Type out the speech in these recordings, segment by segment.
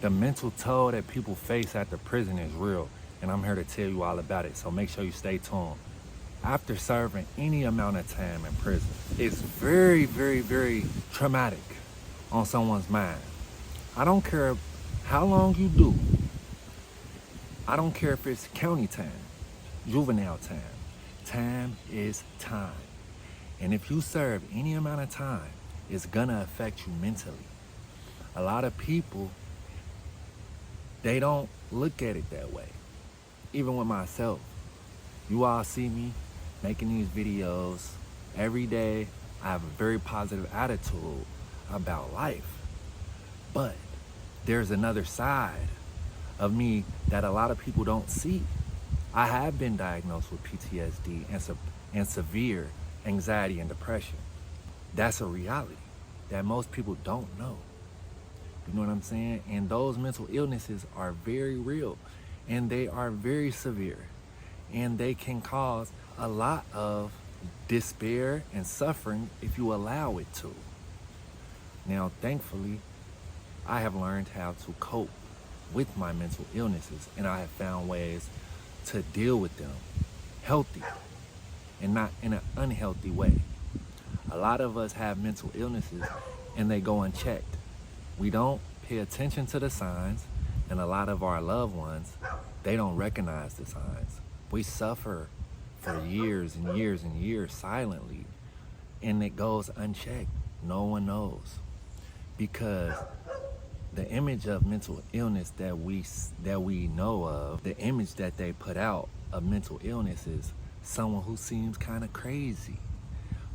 The mental toll that people face after prison is real, and I'm here to tell you all about it, so make sure you stay tuned. After serving any amount of time in prison, it's very, very, very traumatic on someone's mind. I don't care how long you do. I don't care if it's county time, juvenile time. Time is time. And if you serve any amount of time, it's gonna affect you mentally. A lot of people, they don't look at it that way. Even with myself. You all see me making these videos every day. I have a very positive attitude about life. But there's another side of me that a lot of people don't see. I have been diagnosed with PTSD and severe anxiety and depression. That's a reality that most people don't know. You know what I'm saying? And those mental illnesses are very real and they are very severe, and they can cause a lot of despair and suffering if you allow it to. Now, thankfully, I have learned how to cope with my mental illnesses, and I have found ways to deal with them healthy and not in an unhealthy way. A lot of us have mental illnesses and they go unchecked. We don't pay attention to the signs, and a lot of our loved ones, they don't recognize the signs. We suffer for years and years and years silently, and it goes unchecked. No one knows, because the image of mental illness that we know of, the image that they put out of mental illness is someone who seems kind of crazy.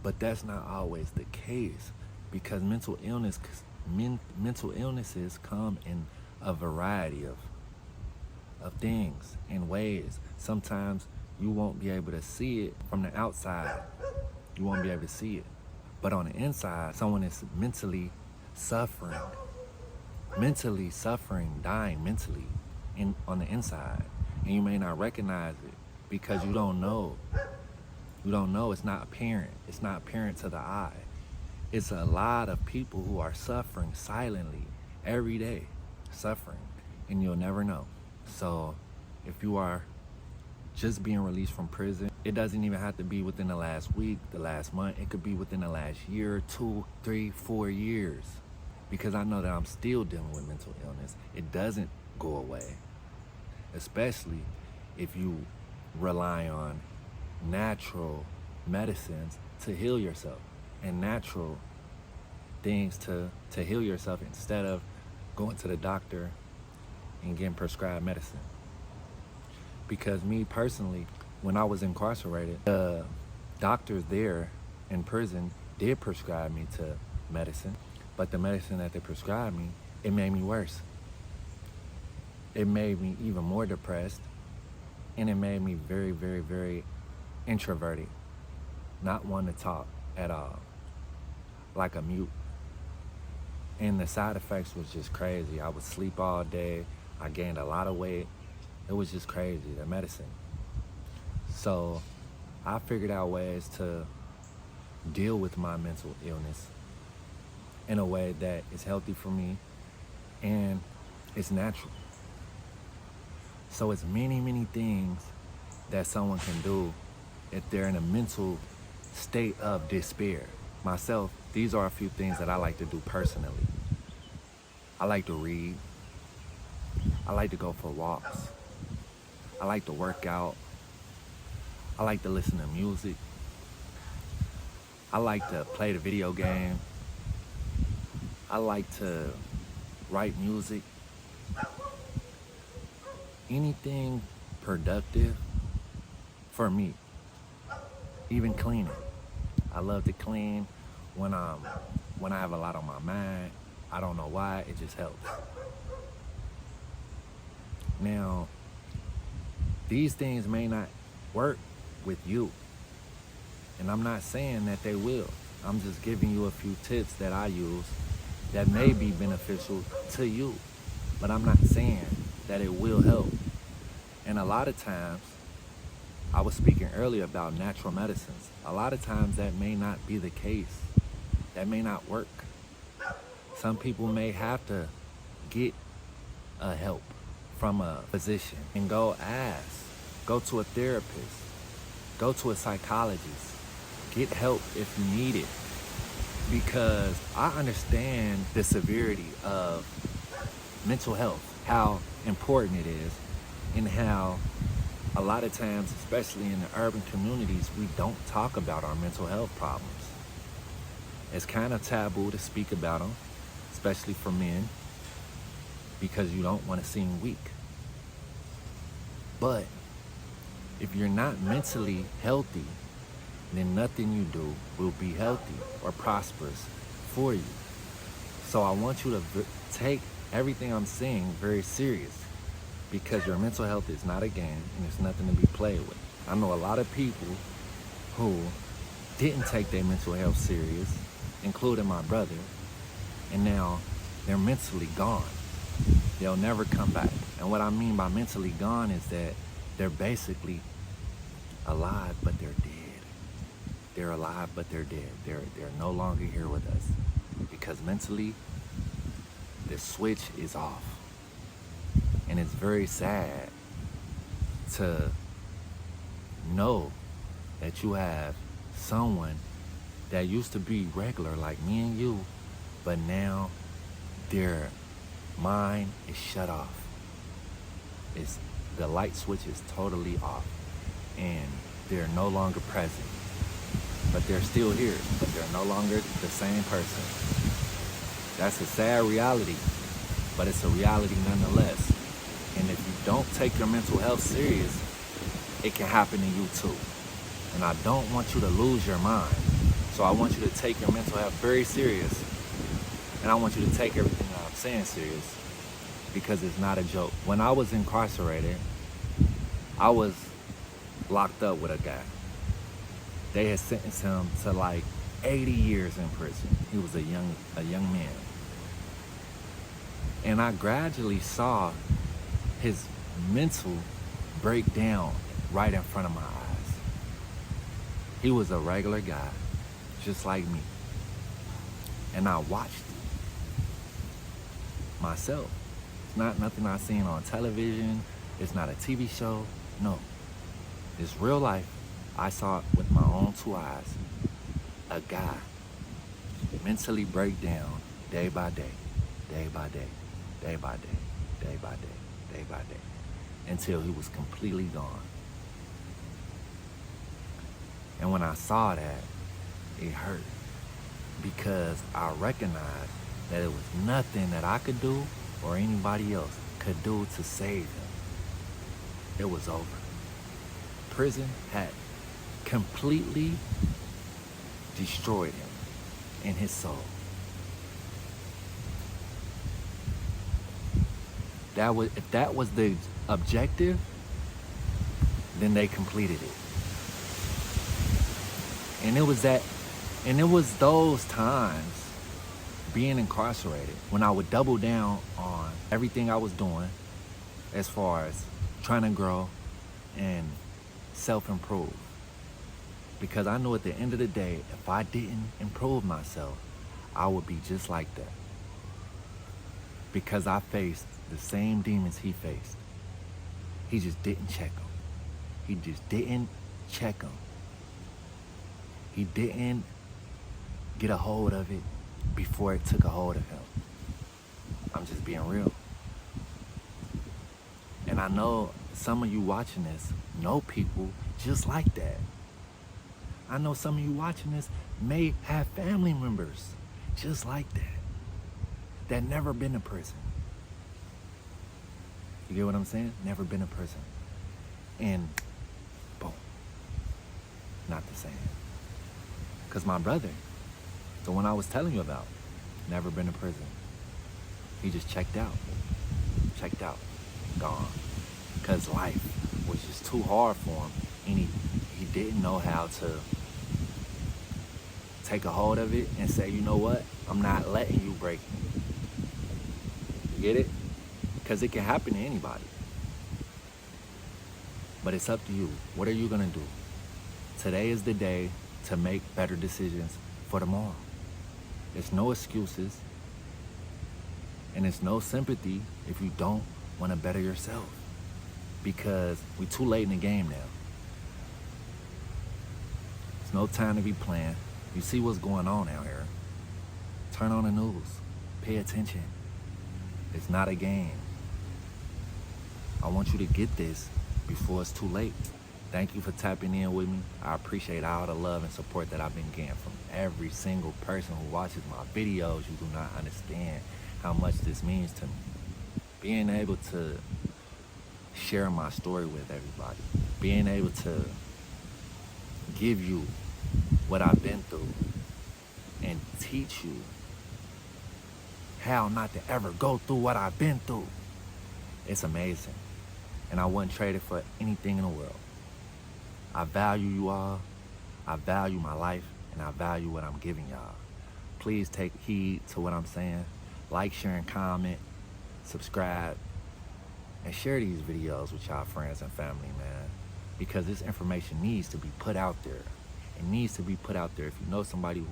But that's not always the case, because mental illnesses come in a variety of things and ways. Sometimes you won't be able to see it from the outside. You won't be able to see it. But on the inside, someone is mentally suffering, dying mentally on the inside. And you may not recognize it because you don't know. You don't know. It's not apparent. It's not apparent to the eye. It's a lot of people who are suffering silently every day, suffering, and you'll never know. So if you are just being released from prison, it doesn't even have to be within the last week, the last month. It could be within the last year, 2, 3, 4 years. Because I know that I'm still dealing with mental illness. It doesn't go away, especially if you rely on natural medicines to heal yourself and natural things to heal yourself, instead of going to the doctor and getting prescribed medicine. Because me personally, when I was incarcerated, the doctors there in prison did prescribe me to medicine, but the medicine that they prescribed me, it made me worse. It made me even more depressed, and it made me very, very, very introverted, not one to talk at all, like a mute. And the side effects was just crazy. I would sleep all day. I gained a lot of weight. It was just crazy, the medicine. So I figured out ways to deal with my mental illness in a way that is healthy for me and it's natural. So it's many, many things that someone can do if they're in a mental state of despair. Myself, these are a few things that I like to do personally. I like to read. I like to go for walks. I like to work out. I like to listen to music. I like to play the video game. I like to write music. Anything productive for me. Even cleaning. I love to clean when I have a lot on my mind. I don't know why, it just helps. Now, these things may not work with you, and I'm not saying that they will. I'm just giving you a few tips that I use that may be beneficial to you, but I'm not saying that it will help. And a lot of times, I was speaking earlier about natural medicines. A lot of times that may not be the case. That may not work. Some people may have to get help from a physician and go go to a therapist, go to a psychologist, get help if you need it. Because I understand the severity of mental health, how important it is, and how a lot of times, especially in the urban communities, we don't talk about our mental health problems. It's kind of taboo to speak about them, especially for men, because you don't want to seem weak. But if you're not mentally healthy, then nothing you do will be healthy or prosperous for you. So I want you to take everything I'm saying very serious, because your mental health is not a game and it's nothing to be played with. I know a lot of people who didn't take their mental health serious, including my brother, and now they're mentally gone. They'll never come back. And what I mean by mentally gone is that they're basically alive, but they're dead. They're alive, but they're dead. They're no longer here with us, because mentally, the switch is off. And it's very sad to know that you have someone that used to be regular like me and you, but now their mind is shut off. The light switch is totally off, and they're no longer present. But they're still here, but they're no longer the same person. That's a sad reality, but it's a reality nonetheless. And if you don't take your mental health serious, it can happen to you too. And I don't want you to lose your mind. So I want you to take your mental health very serious. And I want you to take everything that I'm saying serious, because it's not a joke. When I was incarcerated, I was locked up with a guy. They had sentenced him to like 80 years in prison. He was a young man. And I gradually saw his mental break down right in front of my eyes. He was a regular guy, just like me. And I watched it myself. It's not nothing I seen on television. It's not a TV show. No. It's real life. I saw it with my own 2 eyes. A guy mentally break down day by day, day by day, day by day, day by day, day by day, until he was completely gone. And when I saw that, it hurt, because I recognized that it was nothing that I could do or anybody else could do to save him. It was over. Prison had completely destroyed him and his soul. If that was the objective, then they completed it. And it was those times, being incarcerated, when I would double down on everything I was doing as far as trying to grow and self-improve. Because I knew at the end of the day, if I didn't improve myself, I would be just like that. Because I faced the same demons he faced. He just didn't check them. He just didn't check them. He didn't get a hold of it before it took a hold of him. I'm just being real. And I know some of you watching this know people just like that. I know some of you watching this may have family members just like that never been to prison. You get what I'm saying? Never been to prison. And boom, not the same. Because my brother, the one I was telling you about, never been to prison. He just checked out, gone. Because life was just too hard for him, and he didn't know how to take a hold of it and say, you know what, I'm not letting you break me. You get it? Because it can happen to anybody. But it's up to you. What are you gonna do? Today is the day to make better decisions for tomorrow. There's no excuses. And it's no sympathy if you don't want to better yourself, because we're too late in the game now. It's no time to be playing. You see what's going on out here. Turn on the news. Pay attention. It's not a game. I want you to get this before it's too late. Thank you for tapping in with me. I appreciate all the love and support that I've been getting from every single person who watches my videos. You do not understand how much this means to me. Being able to share my story with everybody. Being able to give you what I've been through and teach you how not to ever go through what I've been through. It's amazing. And I wouldn't trade it for anything in the world. I value you all. I value my life, and I value what I'm giving y'all. Please take heed to what I'm saying. Like, share, and comment. Subscribe. And share these videos with y'all friends and family, man. Because this information needs to be put out there. It needs to be put out there. If you know somebody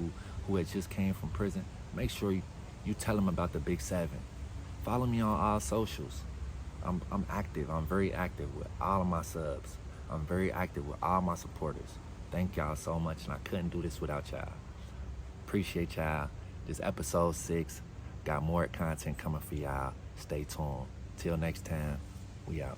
who had just came from prison, make sure you tell them about the Big 7. Follow me on all socials. I'm active. I'm very active with all of my subs. I'm very active with all my supporters. Thank y'all so much, and I couldn't do this without y'all. Appreciate y'all. This episode 6. Got more content coming for y'all. Stay tuned. Till next time, we out.